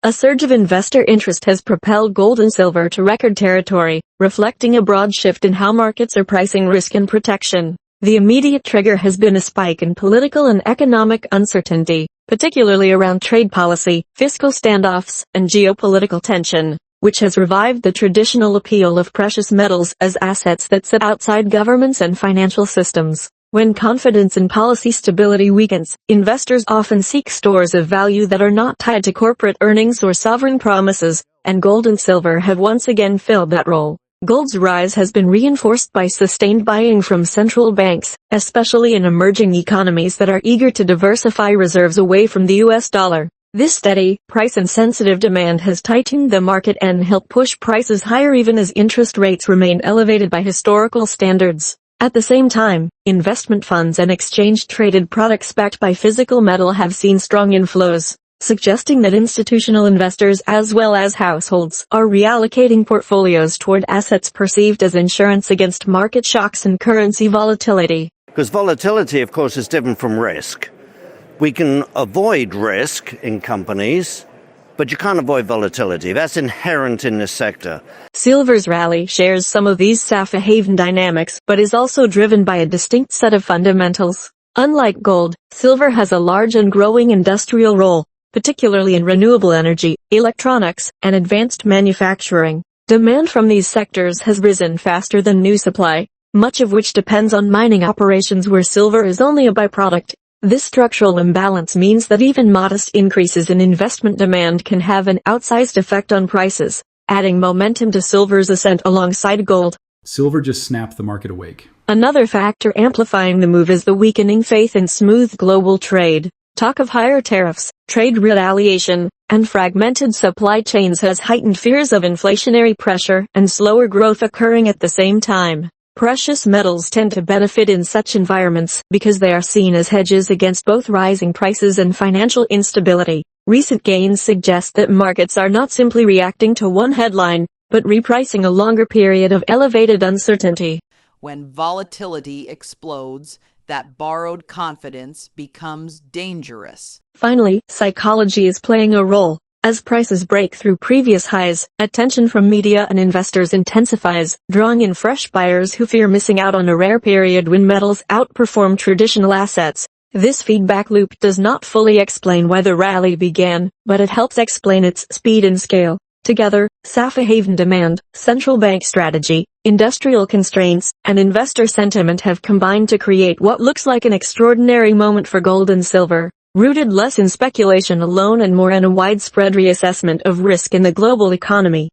A surge of investor interest has propelled gold and silver to record territory, reflecting a broad shift in how markets are pricing risk and protection. The immediate trigger has been a spike in political and economic uncertainty, particularly around trade policy, fiscal standoffs, and geopolitical tension, which has revived the traditional appeal of precious metals as assets that sit outside governments and financial systems. When confidence in policy stability weakens, investors often seek stores of value that are not tied to corporate earnings or sovereign promises, and gold and silver have once again filled that role. Gold's rise has been reinforced by sustained buying from central banks, especially in emerging economies that are eager to diversify reserves away from the US dollar. This steady, price-insensitive demand has tightened the market and helped push prices higher even as interest rates remain elevated by historical standards. At the same time, investment funds and exchange-traded products backed by physical metal have seen strong inflows, suggesting that institutional investors as well as households are reallocating portfolios toward assets perceived as insurance against market shocks and currency volatility. Because volatility, of course, is different from risk. We can avoid risk in companies, but you can't avoid volatility. That's inherent in this sector. Silver's rally shares some of these safe haven dynamics, but is also driven by a distinct set of fundamentals. Unlike gold, silver has a large and growing industrial role, particularly in renewable energy, electronics, and advanced manufacturing. Demand from these sectors has risen faster than new supply, much of which depends on mining operations where silver is only a byproduct. This structural imbalance means that even modest increases in investment demand can have an outsized effect on prices, adding momentum to silver's ascent alongside gold. Silver just snapped the market awake. Another factor amplifying the move is the weakening faith in smooth global trade. Talk of higher tariffs, trade retaliation, and fragmented supply chains has heightened fears of inflationary pressure and slower growth occurring at the same time. Precious metals tend to benefit in such environments because they are seen as hedges against both rising prices and financial instability. Recent gains suggest that markets are not simply reacting to one headline, but repricing a longer period of elevated uncertainty. When volatility explodes, that borrowed confidence becomes dangerous. Finally, psychology is playing a role. As prices break through previous highs, attention from media and investors intensifies, drawing in fresh buyers who fear missing out on a rare period when metals outperform traditional assets. This feedback loop does not fully explain why the rally began, but it helps explain its speed and scale. Together, safe haven demand, central bank strategy, industrial constraints, and investor sentiment have combined to create what looks like an extraordinary moment for gold and silver, rooted less in speculation alone and more in a widespread reassessment of risk in the global economy.